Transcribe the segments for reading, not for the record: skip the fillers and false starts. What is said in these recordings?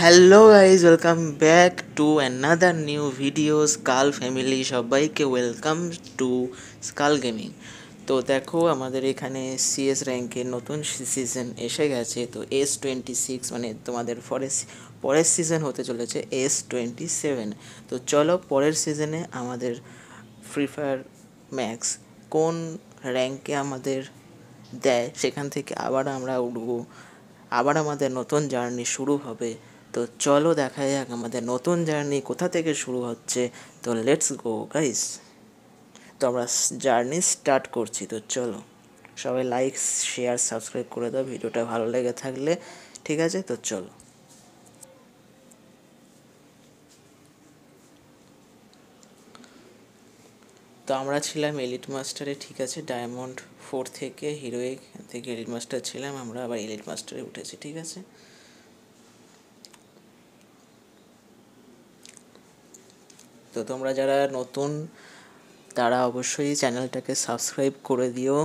Hello guys, welcome back to another new video. Skull family সবাইকে welcome to skull gaming. তো দেখো, আমাদের এখানে সিএস র্যাঙ্কের নতুন সিজন এসে গেছে। তো S26 মানে তোমাদের পরের সিজন হতে চলেছে S27। তো চলো, পরের সিজনে আমাদের ফ্রি ফায়ার ম্যাক্স কোন র্যাঙ্কে আমাদের দেয়, সেখান থেকে আবার আমরা উঠবো, আবার আমাদের নতুন জার্নি শুরু হবে। তো চলো দেখা যাক আমাদের নতুন জার্নি কোথা থেকে শুরু হচ্ছে। তো লেটস গো গাইস। তো আমরা জার্নি স্টার্ট করছি। তো চলো সবাই লাইক, শেয়ার, সাবস্ক্রাইব করে দাও ভিডিওটা ভালো লেগে থাকলে। ঠিক আছে, তো চলো। তো আমরা ছিলাম এলিট মাস্টারে, ঠিক আছে, ডায়মন্ড 4 থেকে হিরোইক থেকে এলিট মাস্টার ছিলাম, আমরা আবার এলিট মাস্টারে উঠেছি, ঠিক আছে। তো তোমরা যারা নতুন তারা অবশ্যই চ্যানেলটাকে সাবস্ক্রাইব করে দিও।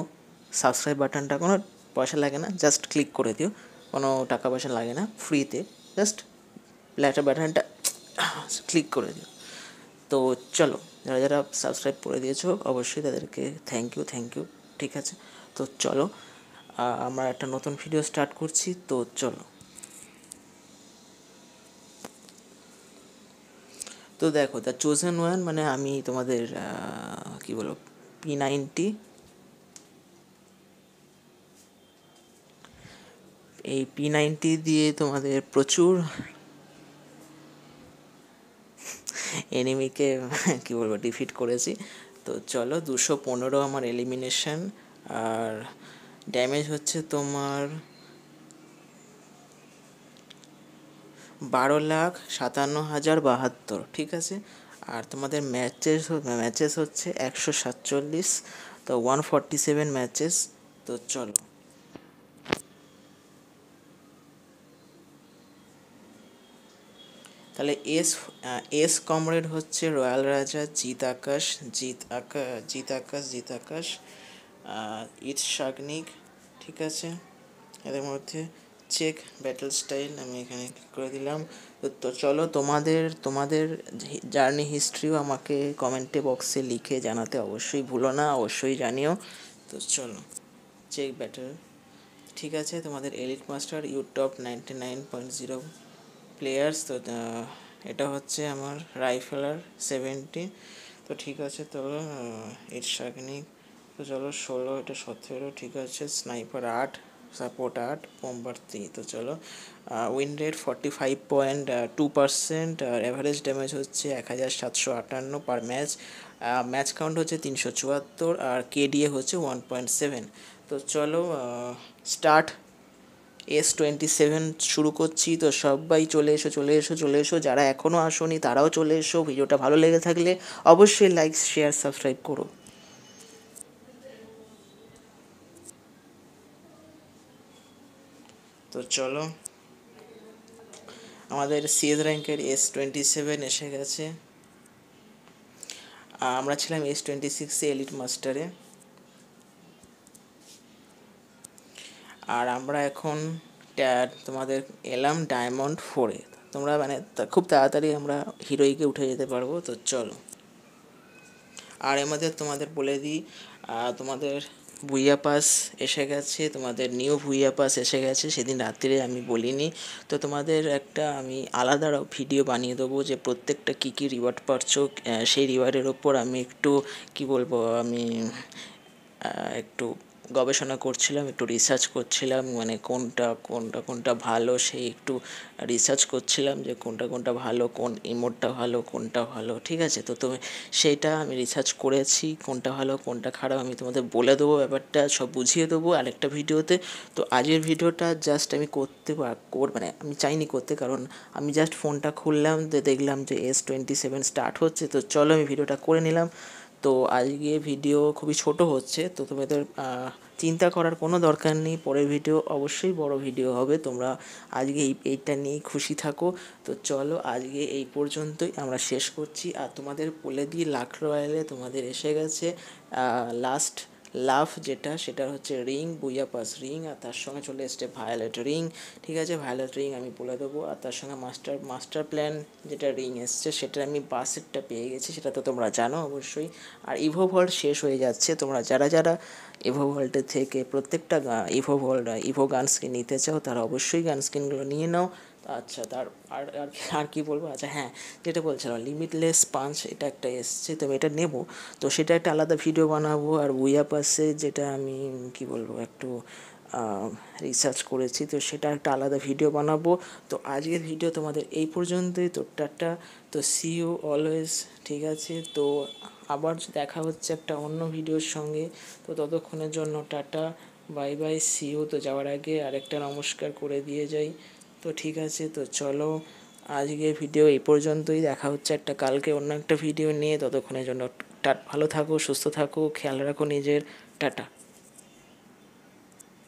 সাবস্ক্রাইব বাটনটা কোনো পয়সা লাগে না, জাস্ট ক্লিক করে দিও, কোনো টাকা পয়সা লাগে না, ফ্রিতে জাস্ট লেটার বাটনটা ক্লিক করে দিও। তো চলো, যারা যারা সাবস্ক্রাইব করে দিয়েছো অবশ্যই তাদেরকে থ্যাংক ইউ। ঠিক আছে, তো চলো আমরা একটা নতুন ভিডিও স্টার্ট করছি। তো চলো। তো দেখো, দ্য চোজেন ওয়ান মানে আমি তোমাদের কী বলবো, P90, এই P90 দিয়ে তোমাদের প্রচুর এনিমিকে কী বলবো ডিফিট করেছি। তো চলো, 215 আমার এলিমিনেশন, আর ড্যামেজ হচ্ছে তোমার 12,57,072, ঠিক আছে। আর তোমাদের ম্যাচেস হচ্ছে 147, তো 147 ম্যাচেস। তো চলো। তাহলে এস কমরেড হচ্ছে রয়্যাল রাজা, জিত আকাশ, ইটস শাগনিক, ঠিক আছে। এদের মধ্যে চেক ব্যাটল স্টাইল আমি এখানে করে দিলাম। তো চলো, তোমাদের জার্নি হিস্ট্রিও আমাকে কমেন্টে বক্সে লিখে জানাতে অবশ্যই ভুলো না, অবশ্যই জানিও। তো চলো, চেক ব্যাটল, ঠিক আছে। তোমাদের এলিট মাস্টার ইউটপ 99.0 প্লেয়ার্স। তো এটা হচ্ছে আমার রাইফেলার 70। তো ঠিক আছে, তো ইট শাগনিক, তো চলো 16, এটা 17, ঠিক আছে। Sniper 8, support 8, bomber 3। তো চলো, উইন রেট 45.2%, আর অ্যাভারেজ ড্যামেজ হচ্ছে 1758 পার ম্যাচ, ম্যাচ কাউন্ট হচ্ছে 374, আর কেডিএ হচ্ছে 1.7। তো চলো স্টার্ট S27 শুরু করছি। তো সবাই চলে এসো, যারা এখনও আসোনি তারাও চলে এসো। ভিডিওটা ভালো লেগে থাকলে অবশ্যই লাইক, শেয়ার, সাবস্ক্রাইব করো। তো চলো, আমাদের সিএস র্যাঙ্কের S27 এসে গেছে। আমরা ছিলাম S26-এ এলিট মাস্টারে, আর আমরা এখন তোমাদের এলাম ডায়মন্ড 4-এ। তোমরা মানে খুব তাড়াতাড়ি আমরা হিরোইকে উঠে যেতে পারবো। তো চলো, আর আমাদের তোমাদের বলে দিই, তোমাদের ভুইয়া পাস এসে গেছে, তোমাদের নিউ ভুইয়া পাস এসে গেছে। সেদিন রাত্রে আমি বলিনি, তো তোমাদের একটা আমি আলাদা ভিডিও বানিয়ে দেবো যে প্রত্যেকটা কী কী রিওয়ার্ড পাচ্ছ। সেই রিওয়ার্ডের ওপর আমি একটু কী বলবো, আমি একটু গবেষণা করছিলাম, একটু রিসার্চ করছিলাম, মানে কোনটা ভালো সেই একটু রিসার্চ করছিলাম যে কোনটা ভালো, কোন ইমোটটা ভালো, কোনটা ভালো, ঠিক আছে। তো তুমি সেইটা আমি রিসার্চ করেছি, কোনটা ভালো কোনটা খারাপ আমি তোমাদের বলে দেবো, ব্যাপারটা সব বুঝিয়ে দেবো আরেকটা ভিডিওতে। তো আজকের ভিডিওটা জাস্ট আমি মানে আমি চাইনি করতে, কারণ আমি জাস্ট ফোনটা খুললাম, দেখলাম যে S27 স্টার্ট হচ্ছে। তো চলো আমি ভিডিওটা করে নিলাম। তো আজকে ভিডিও খুবই ছোট হচ্ছে, তো তোমাদের চিন্তা করার কোনো দরকার নেই, পরের ভিডিও অবশ্যই বড় ভিডিও হবে। তোমরা আজকে এইটা নিয়েই খুশি থাকো। তো চলো, আজকে এই পর্যন্তই আমরা শেষ করছি। আর তোমাদের বলে দিই, লাখ রয়্যালে তোমাদের এসে গেছে লাস্ট লাভ যেটা সেটা হচ্ছে রিং, বুইয়া পাস রিং, আর তার সঙ্গে চলে এসছে ভায়োলেট রিং। ঠিক আছে, ভায়োলেট রিং আমি বলে দেবো। আর তার সঙ্গে মাস্টার প্ল্যান যেটা রিং এসছে সেটা আমি বাসেরটা পেয়ে গেছি, সেটা তো তোমরা জানো অবশ্যই। আর ইভো ভল্ট শেষ হয়ে যাচ্ছে, তোমরা যারা যারা ইভো ভল্টের থেকে প্রত্যেকটা ইভো গান স্কিন নিতে চাও তারা অবশ্যই গান স্কিনগুলো নিয়ে নাও। আচ্ছা, তার আর আর আর কী বলবো, আচ্ছা হ্যাঁ, যেটা বলছিলাম লিমিটলেস পাঞ্চ, এটা একটা এসছে, তো আমি এটা নেবো, তো সেটা একটা আলাদা ভিডিও বানাবো। আর বুইয়া পাসে যেটা আমি কি বলবো একটু রিসার্চ করেছি, তো সেটা একটা আলাদা ভিডিও বানাবো। তো আজকের ভিডিও তোমাদের এই পর্যন্তই, তো টাটা, তো সি ইউ অলওয়েজ। ঠিক আছে, তো আবার দেখা হচ্ছে একটা অন্য ভিডিওর সঙ্গে, তো ততক্ষণের জন্য tata, bye bye, see you. তো যাওয়ার আগে আরেকটা নমস্কার করে দিয়ে যাই। তো ঠিক আছে, তো চলো আজকে ভিডিও এই পর্যন্তই, দেখা হচ্ছে একটা কালকে অন্য একটা ভিডিও নিয়ে। ততক্ষণের জন্য ভালো থাকো, সুস্থ থাকো, খেয়াল রাখো নিজের, টাটা।